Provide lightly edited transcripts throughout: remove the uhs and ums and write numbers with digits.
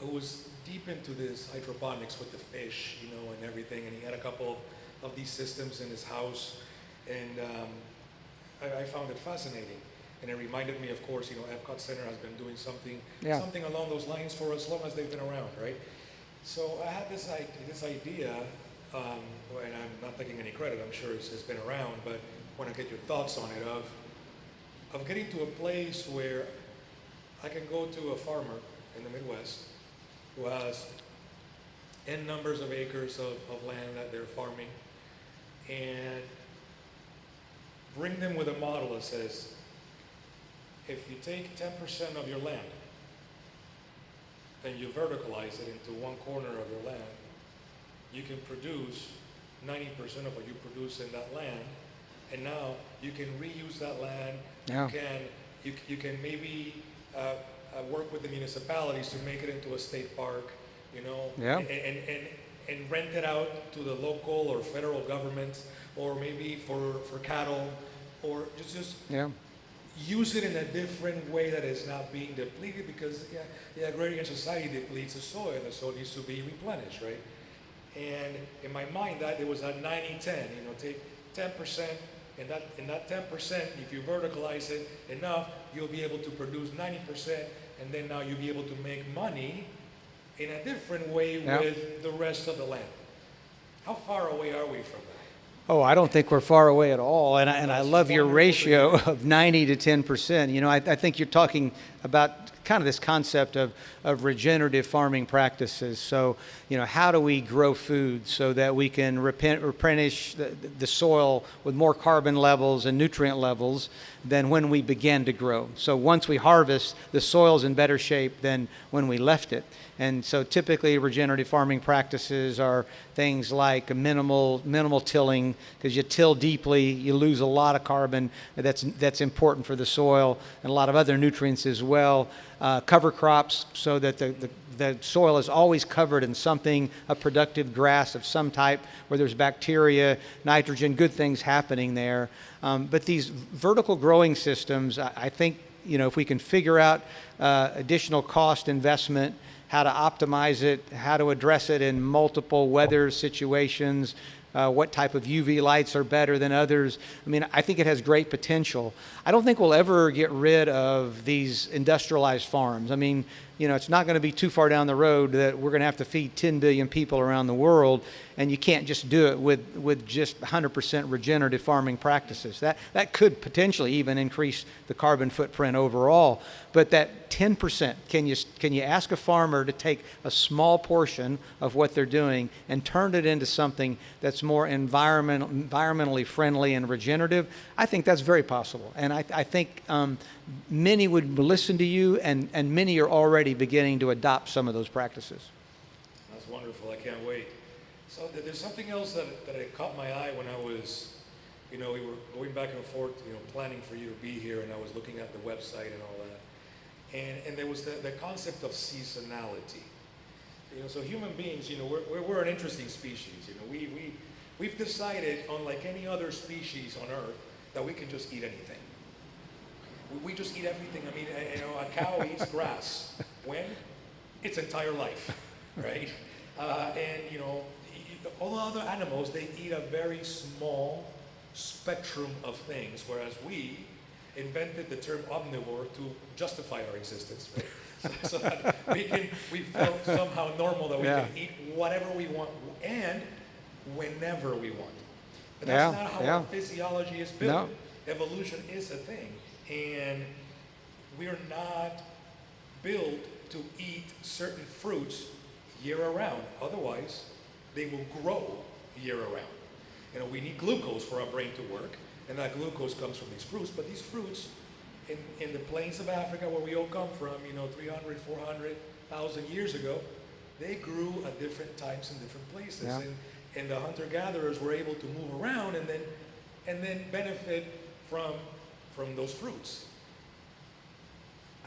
who was deep into this hydroponics with the fish, and everything, and he had a couple of these systems in his house, and I found it fascinating. And it reminded me, of course, Epcot Center has been doing something along those lines for as long as they've been around, right? So I had this idea, and I'm not taking any credit, I'm sure it's been around, but I want to get your thoughts on it, of getting to a place where I can go to a farmer in the Midwest who has N numbers of acres of land that they're farming, and bring them with a model that says, if you take 10% of your land and you verticalize it into one corner of your land, you can produce 90% of what you produce in that land, and now you can reuse that land. Yeah. You can maybe work with the municipalities to make it into a state park, Yeah. and rent it out to the local or federal government, or maybe for cattle, or just Yeah. use it in a different way that is not being depleted, because the agrarian society depletes the soil, and the soil needs to be replenished, right? And in my mind, that it was a 90-10, take 10%, and that 10%, if you verticalize it enough, you'll be able to produce 90%, and then now you'll be able to make money in a different way with the rest of the land. How far away are we from that? Oh, I don't think we're far away at all, and I love your ratio of 90 to 10%. I think you're talking about kind of this concept of regenerative farming practices. So, how do we grow food so that we can replenish the soil with more carbon levels and nutrient levels than when we began to grow? So once we harvest, the soil's in better shape than when we left it. And so typically regenerative farming practices are things like minimal tilling, because you till deeply, you lose a lot of carbon. That's important for the soil, and a lot of other nutrients as well. Cover crops, so that the soil is always covered in something, a productive grass of some type, where there's bacteria, nitrogen, good things happening there. But these vertical growing systems, I think, if we can figure out additional cost investment, how to optimize it, how to address it in multiple weather situations, what type of UV lights are better than others. I think it has great potential. I don't think we'll ever get rid of these industrialized farms. It's not going to be too far down the road that we're going to have to feed 10 billion people around the world, and you can't just do it with just 100% regenerative farming practices. That could potentially even increase the carbon footprint overall. But that 10%, can you ask a farmer to take a small portion of what they're doing and turn it into something that's more environmentally friendly and regenerative? I think that's very possible, and I think many would listen to you, and many are already beginning to adopt some of those practices. That's wonderful. I can't wait. So there's something else that caught my eye when I was, we were going back and forth, planning for you to be here, and I was looking at the website and all that. And there was the concept of seasonality. So human beings, we're an interesting species. We've decided, unlike any other species on Earth, that we can just eat anything. We just eat everything. A cow eats grass. When? Its entire life, right? And all the other animals, they eat a very small spectrum of things, whereas we invented the term omnivore to justify our existence, right? So that we felt somehow normal that we can eat whatever we want and whenever we want. But that's not how our physiology is built. No. Evolution is a thing, and we're not built to eat certain fruits year-round. Otherwise, they will grow year-round. We need glucose for our brain to work, and that glucose comes from these fruits. But these fruits, in the plains of Africa, where we all come from, 300, 400,000 years ago, they grew at different times in different places. Yeah. And the hunter-gatherers were able to move around and then benefit from those fruits.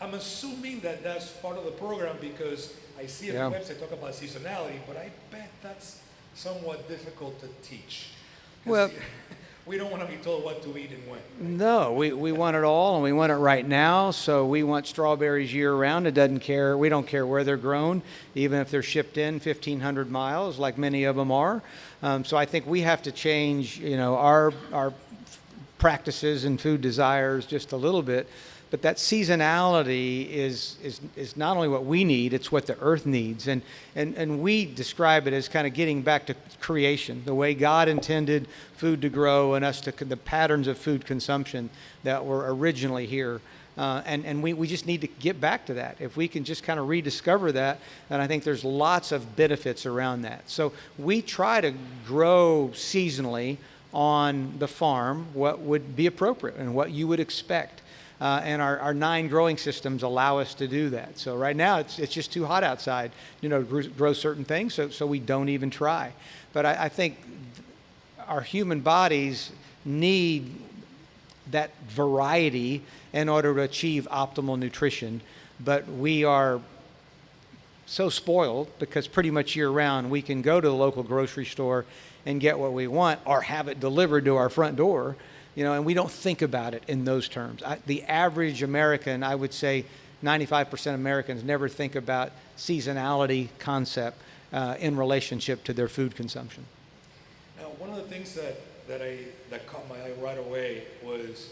I'm assuming that that's part of the program, because I see on the website talk about seasonality, but I bet that's somewhat difficult to teach. Well, We don't want to be told what to eat and when. No, we want it all, and we want it right now. So we want strawberries year round. It doesn't care. We don't care where they're grown, even if they're shipped in 1,500 miles, like many of them are. So I think we have to change, our practices and food desires just a little bit. But that seasonality is not only what we need, it's what the earth needs. And we describe it as kind of getting back to creation, the way God intended food to grow and the patterns of food consumption that were originally here. And we just need to get back to that. If we can just kind of rediscover that, then I think there's lots of benefits around that. So we try to grow seasonally on the farm what would be appropriate and what you would expect. And our 9 growing systems allow us to do that. So right now it's just too hot outside, to grow certain things, so we don't even try. But I think our human bodies need that variety in order to achieve optimal nutrition. But we are so spoiled because pretty much year round we can go to the local grocery store and get what we want or have it delivered to our front door. And we don't think about it in those terms. The average American, I would say 95% of Americans never think about seasonality concept in relationship to their food consumption. Now, one of the things that caught my eye right away was,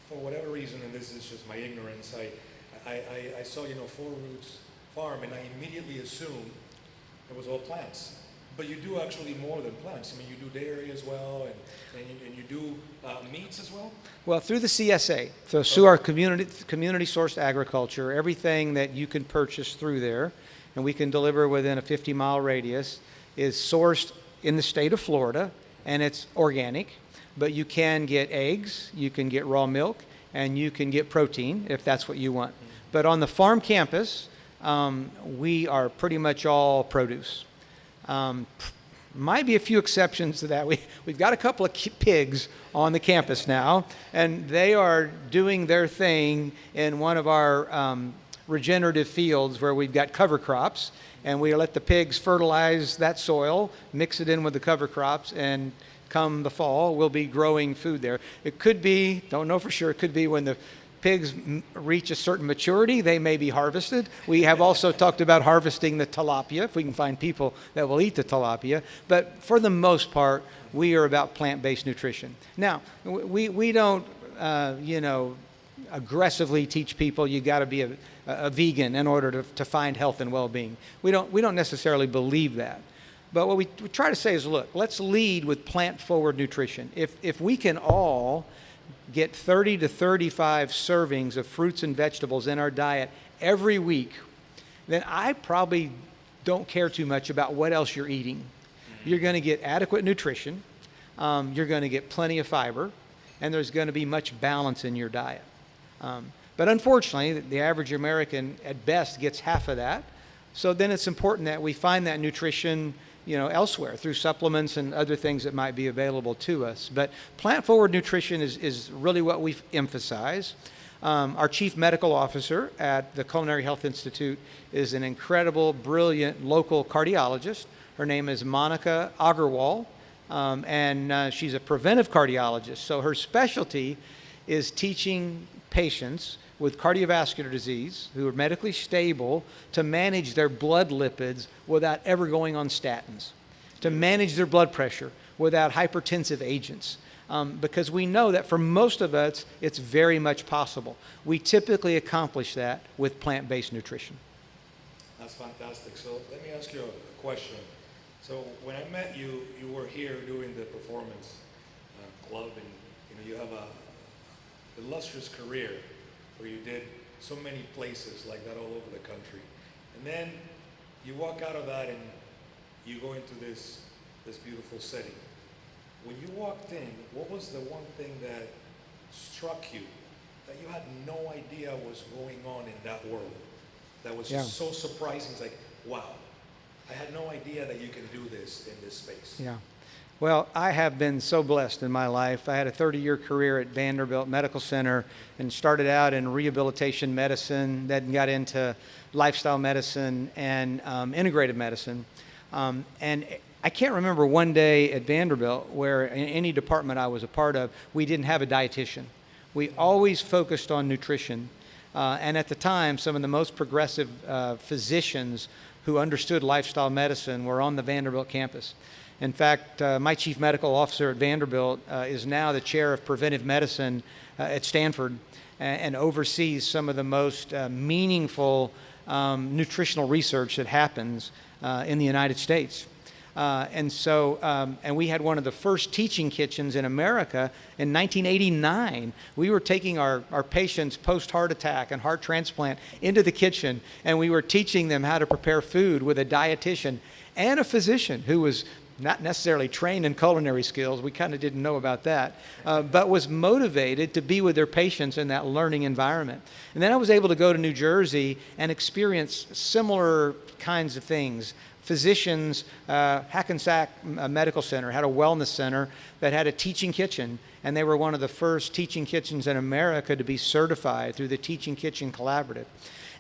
for whatever reason, and this is just my ignorance, I saw, Four Roots Farm, and I immediately assumed it was all plants. But you do actually more than plants. I mean, you do dairy as well, and you do meats as well? Well, through the CSA, so through our community-sourced agriculture, everything that you can purchase through there, and we can deliver within a 50-mile radius, is sourced in the state of Florida, and it's organic. But you can get eggs, you can get raw milk, and you can get protein if that's what you want. Mm-hmm. But on the farm campus, we are pretty much all produce. Might be a few exceptions to that. We've got a couple of pigs on the campus now, and they are doing their thing in one of our regenerative fields where we've got cover crops, and we let the pigs fertilize that soil, mix it in with the cover crops, and come the fall, we'll be growing food there. It could be, don't know for sure, it could be when the pigs reach a certain maturity, they may be harvested. We have also talked about harvesting the tilapia, if we can find people that will eat the tilapia. But for the most part, we are about plant-based nutrition. Now, we don't, aggressively teach people you got to be a vegan in order to find health and well-being. We don't necessarily believe that. But what we try to say is, look, let's lead with plant-forward nutrition. If we can all get 30 to 35 servings of fruits and vegetables in our diet every week, then I probably don't care too much about what else you're eating. You're going to get adequate nutrition, you're going to get plenty of fiber, and there's going to be much balance in your diet. But unfortunately, the average American at best gets half of that. So then it's important that we find that nutrition elsewhere through supplements and other things that might be available to us. But plant-forward nutrition is really what we emphasize. Our chief medical officer at the Culinary Health Institute is an incredible, brilliant local cardiologist. Her name is Monica Agarwal, and she's a preventive cardiologist. So her specialty is teaching patients with cardiovascular disease who are medically stable to manage their blood lipids without ever going on statins, to manage their blood pressure without hypertensive agents. Because we know that for most of us, it's very much possible. We typically accomplish that with plant-based nutrition. That's fantastic. So let me ask you a question. So when I met you, you were here doing the performance club, and you have a illustrious career where you did so many places like that all over the country. And then you walk out of that and you go into this beautiful setting. When you walked in, what was the one thing that struck you that you had no idea was going on in that world? That was just so surprising. It's like, wow, I had no idea that you can do this in this space. Yeah. Well, I have been so blessed in my life. I had a 30-year career at Vanderbilt Medical Center and started out in rehabilitation medicine, then got into lifestyle medicine and integrative medicine. And I can't remember one day at Vanderbilt where in any department I was a part of, we didn't have a dietitian. We always focused on nutrition. And at the time, some of the most progressive physicians who understood lifestyle medicine were on the Vanderbilt campus. In fact, my chief medical officer at Vanderbilt is now the chair of preventive medicine at Stanford and oversees some of the most meaningful nutritional research that happens in the United States. And we had one of the first teaching kitchens in America in 1989. We were taking our patients post-heart attack and heart transplant into the kitchen, and we were teaching them how to prepare food with a dietitian and a physician who was not necessarily trained in culinary skills. We kind of didn't know about that, but was motivated to be with their patients in that learning environment. And then I was able to go to New Jersey and experience similar kinds of things. Physicians, Hackensack Medical Center had a wellness center that had a teaching kitchen, and they were one of the first teaching kitchens in America to be certified through the Teaching Kitchen Collaborative.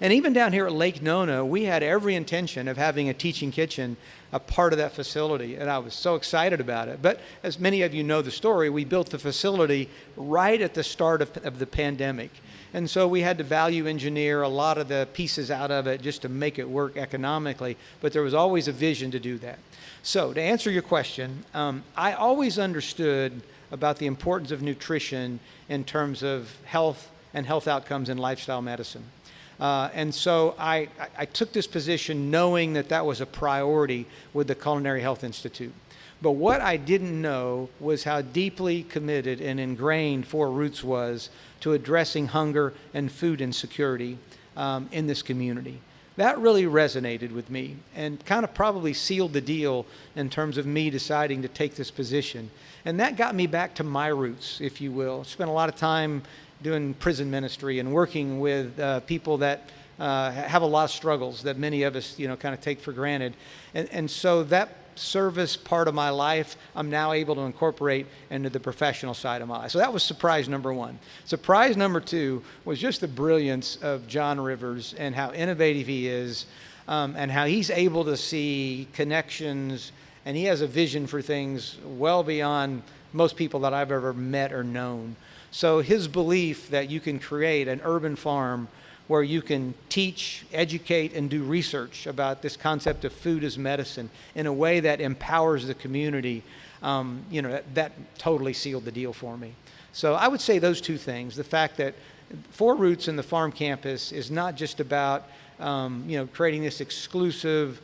And even down here at Lake Nona, we had every intention of having a teaching kitchen a part of that facility, and I was so excited about it. But as many of you know the story, we built the facility right at the start of the pandemic. And so we had to value engineer a lot of the pieces out of it just to make it work economically, but there was always a vision to do that. So to answer your question, I always understood about the importance of nutrition in terms of health and health outcomes in lifestyle medicine. And so I took this position knowing that that was a priority with the Culinary Health Institute. But what I didn't know was how deeply committed and ingrained Four Roots was to addressing hunger and food insecurity in this community. That really resonated with me and kind of probably sealed the deal in terms of me deciding to take this position. And that got me back to my roots, if you will. Spent a lot of time doing prison ministry and working with people that have a lot of struggles that many of us, kind of take for granted. And so that service part of my life, I'm now able to incorporate into the professional side of my life. So that was surprise number one. Surprise number two was just the brilliance of John Rivers and how innovative he is, and how he's able to see connections, and he has a vision for things well beyond most people that I've ever met or known. So his belief that you can create an urban farm where you can teach, educate, and do research about this concept of food as medicine in a way that empowers the community, that totally sealed the deal for me. So I would say those two things: the fact that Four Roots and the farm campus is not just about, creating this exclusive,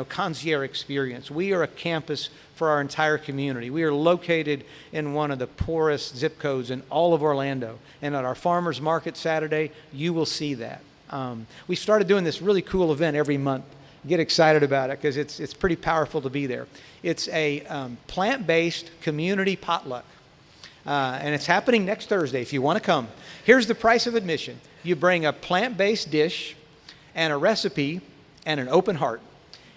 concierge experience. We are a campus for our entire community. We are located in one of the poorest zip codes in all of Orlando. And at our farmers market Saturday, you will see that. We started doing this really cool event every month. Get excited about it because it's pretty powerful to be there. It's a plant-based community potluck. And it's happening next Thursday if you want to come. Here's the price of admission. You bring a plant-based dish and a recipe and an open heart.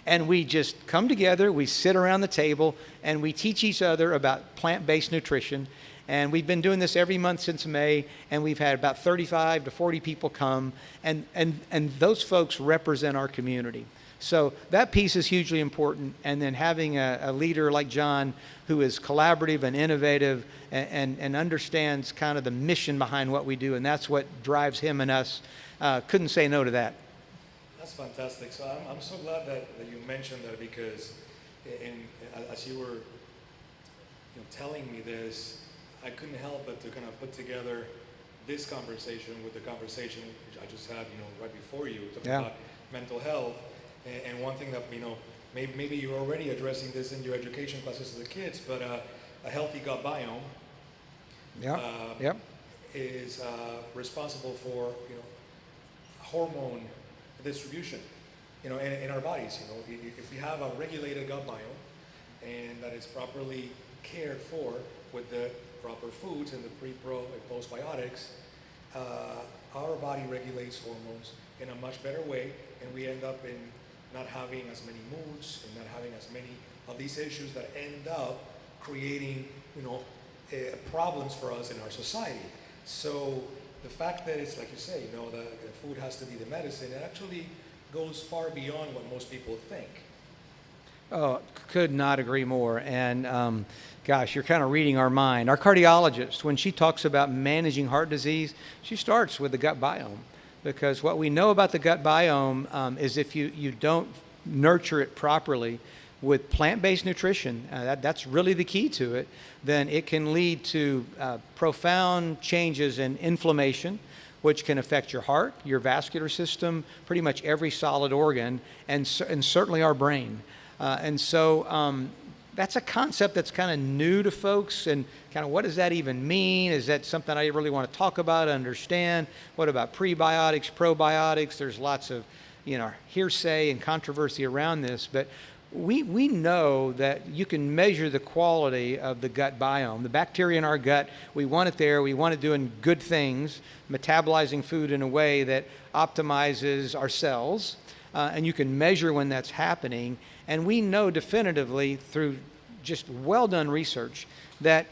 And we just come together, we sit around the table, and we teach each other about plant-based nutrition. And we've been doing this every month since May, and we've had about 35 to 40 people come, and those folks represent our community. So that piece is hugely important. And then having a leader like John who is collaborative and innovative and understands kind of the mission behind what we do, and that's what drives him and us. Couldn't say no to that. That's fantastic. So I'm so glad that you mentioned that, because as you were telling me this, I couldn't help but to kind of put together this conversation with the conversation which I just had, right before you, talking about mental health. And one thing that, maybe you're already addressing this in your education classes to the kids, but a healthy gut biome is responsible for, hormone distribution, in our bodies. If we have a regulated gut biome and that is properly cared for with the proper foods and the pre, pro, and postbiotics, our body regulates hormones in a much better way, and we end up in not having as many moods and not having as many of these issues that end up creating, problems for us in our society. So the fact that it's like you say, the food has to be the medicine, it actually goes far beyond what most people think. Oh, could not agree more. And gosh, you're kind of reading our mind. Our cardiologist, when she talks about managing heart disease, she starts with the gut biome. Because what we know about the gut biome is if you don't nurture it properly with plant-based nutrition, that's really the key to it, then it can lead to profound changes in inflammation, which can affect your heart, your vascular system, pretty much every solid organ, and certainly our brain. And so that's a concept that's kind of new to folks, and kind of what does that even mean? Is that something I really want to talk about, understand? What about prebiotics, probiotics? There's lots of, hearsay and controversy around this, but we know that you can measure the quality of the gut biome. The bacteria in our gut, we want it there. We want it doing good things, metabolizing food in a way that optimizes our cells, and you can measure when that's happening. And we know definitively through just well-done research that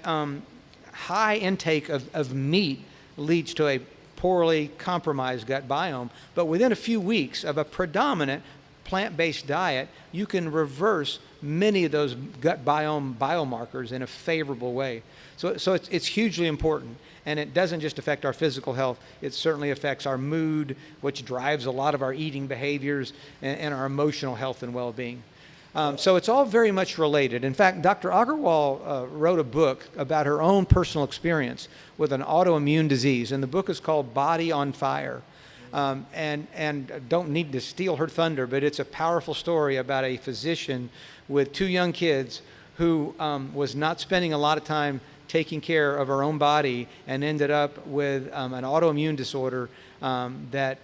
high intake of meat leads to a poorly compromised gut biome. But within a few weeks of a predominant plant-based diet, you can reverse many of those gut biome biomarkers in a favorable way. So it's hugely important. And it doesn't just affect our physical health, it certainly affects our mood, which drives a lot of our eating behaviors, and our emotional health and well-being. So it's all very much related. In fact, Dr. Agarwal wrote a book about her own personal experience with an autoimmune disease, and the book is called Body on Fire. And don't need to steal her thunder, but it's a powerful story about a physician with 2 young kids who was not spending a lot of time taking care of her own body and ended up with an autoimmune disorder that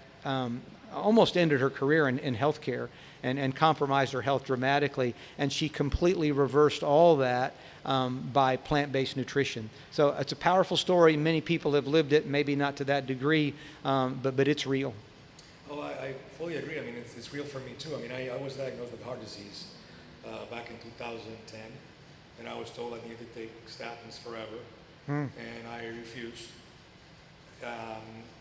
almost ended her career in healthcare and compromised her health dramatically. And she completely reversed all that by plant-based nutrition. So it's a powerful story. Many people have lived it, maybe not to that degree, but it's real. Oh, I fully agree. I mean, it's real for me too. I mean, I was diagnosed with heart disease back in 2010, and I was told I needed to take statins forever, and I refused.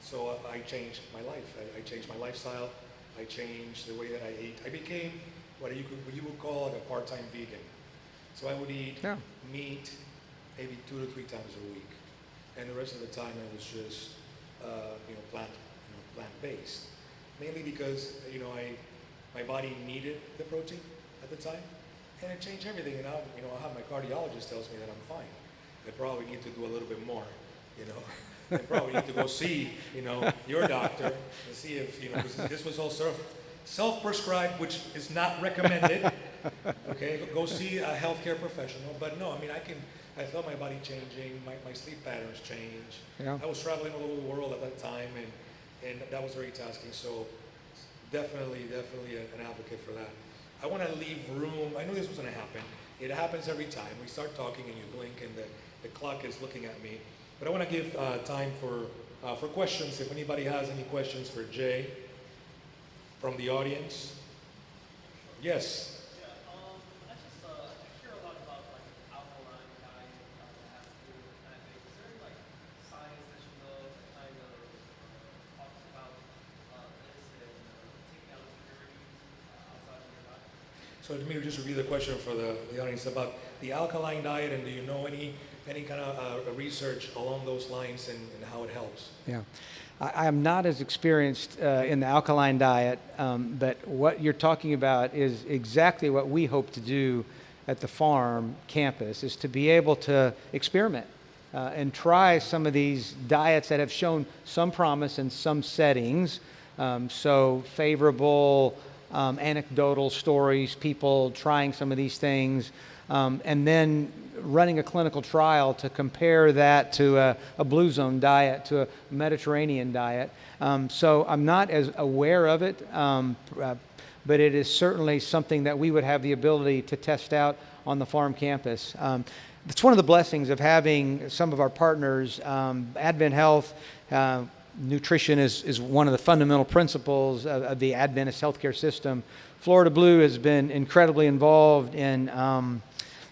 So I changed my life. I changed my lifestyle. I changed the way that I ate. I became what you would call a part-time vegan. So I would eat meat maybe 2 to 3 times a week, and the rest of the time I was just plant-based. Mainly because my body needed the protein at the time, and it changed everything. And now I have my cardiologist tells me that I'm fine. I probably need to do a little bit more. I probably need to go see your doctor and see if because this was all self-prescribed, which is not recommended. Okay, go see a healthcare professional. But no, I mean I felt my body changing, my sleep patterns changed. Yeah. I was traveling all over the world at that time, and that was very tasking. So definitely an advocate for that. I want to leave room. I knew this was going to happen. It happens every time. We start talking and you blink and the clock is looking at me. But I want to give time for questions. If anybody has any questions for Jay from the audience. Yes. I hear a lot about alkaline diet has to do with plant-based. Is there science that you know that kind of talks about this and taking out impurities outside of your diet? So let me just repeat the question for the audience about the alkaline diet, and do you know any kind of research along those lines and how it helps? Yeah. I am not as experienced in the alkaline diet, but what you're talking about is exactly what we hope to do at the farm campus, is to be able to experiment and try some of these diets that have shown some promise in some settings. So favorable anecdotal stories, people trying some of these things, and then running a clinical trial to compare that to a Blue Zone diet, to a Mediterranean diet. So I'm not as aware of it, but it is certainly something that we would have the ability to test out on the farm campus. It's one of the blessings of having some of our partners. AdventHealth, nutrition is one of the fundamental principles of the Adventist healthcare system. Florida Blue has been incredibly involved in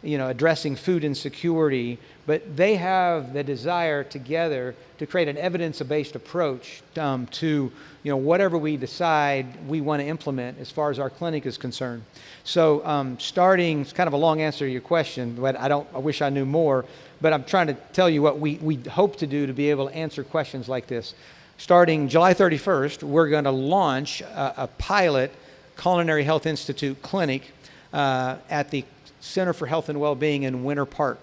addressing food insecurity, but they have the desire together to create an evidence-based approach to whatever we decide we want to implement as far as our clinic is concerned. So starting, it's kind of a long answer to your question, but I wish I knew more, but I'm trying to tell you what we hope to do to be able to answer questions like this. Starting July 31st, we're going to launch a pilot Culinary Health Institute clinic at the Center for Health and Wellbeing in Winter Park.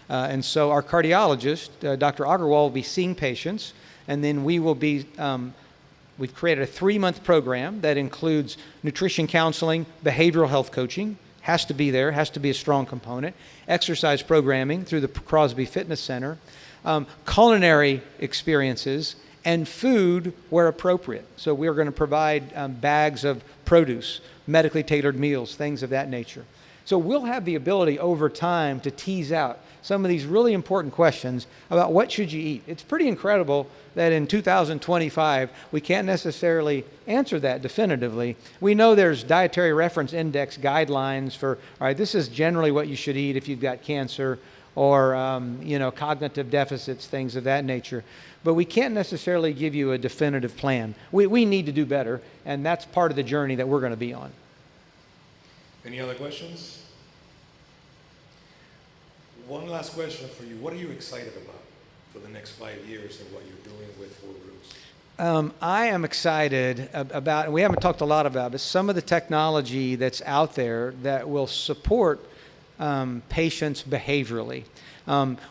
And so our cardiologist, Dr. Agarwal, will be seeing patients, and then we will be, we've created a 3-month program that includes nutrition counseling, behavioral health coaching, has to be there, has to be a strong component, exercise programming through the Crosby Fitness Center, culinary experiences, and food where appropriate. So we're going to provide bags of produce, medically tailored meals, things of that nature. So we'll have the ability over time to tease out some of these really important questions about what should you eat. It's pretty incredible that in 2025, we can't necessarily answer that definitively. We know there's dietary reference index guidelines for, all right, this is generally what you should eat if you've got cancer or, cognitive deficits, things of that nature. But we can't necessarily give you a definitive plan. We need to do better, and that's part of the journey that we're going to be on. Any other questions? One last question for you. What are you excited about for the next 5 years and what you're doing with Four Roots? I am excited about, and we haven't talked a lot about, but some of the technology that's out there that will support patients behaviorally.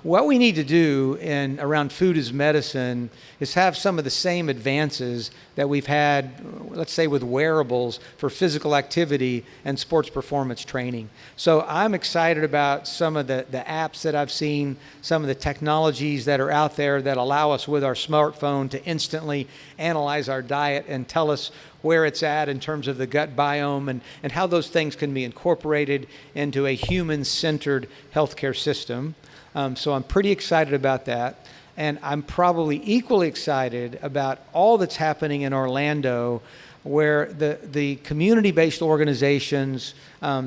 What we need to do around food as medicine is have some of the same advances that we've had, let's say, with wearables for physical activity and sports performance training. So I'm excited about some of the apps that I've seen, some of the technologies that are out there that allow us with our smartphone to instantly analyze our diet and tell us where it's at in terms of the gut biome and how those things can be incorporated into a human-centered healthcare system. So I'm pretty excited about that. And I'm probably equally excited about all that's happening in Orlando, where the community-based organizations,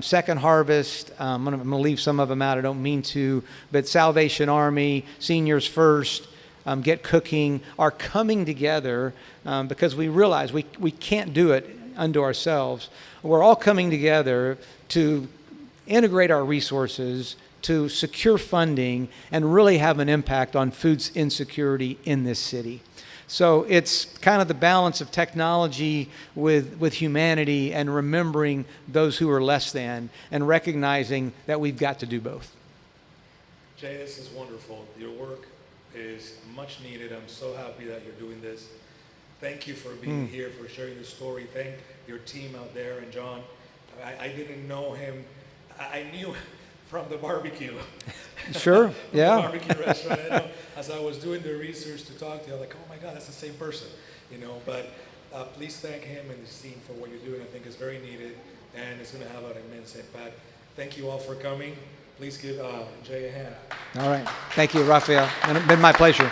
Second Harvest, I'm going to leave some of them out, I don't mean to, but Salvation Army, Seniors First, Get Cooking, are coming together because we realize we can't do it unto ourselves. We're all coming together to integrate our resources, to secure funding, and really have an impact on food insecurity in this city. So it's kind of the balance of technology with humanity and remembering those who are less than and recognizing that we've got to do both. Jay, this is wonderful. Your work is much needed. I'm so happy that you're doing this. Thank you for being here, for sharing the story. Thank your team out there. And John, I didn't know him. I knew from the barbecue. Sure, yeah. The barbecue restaurant. I know, as I was doing the research to talk to you, I was like, oh my God, that's the same person. But please thank him and his team for what you're doing. I think it's very needed, and it's going to have an immense impact. Thank you all for coming. Please give Jay a hand. All right. Thank you, Rafael. It's been my pleasure.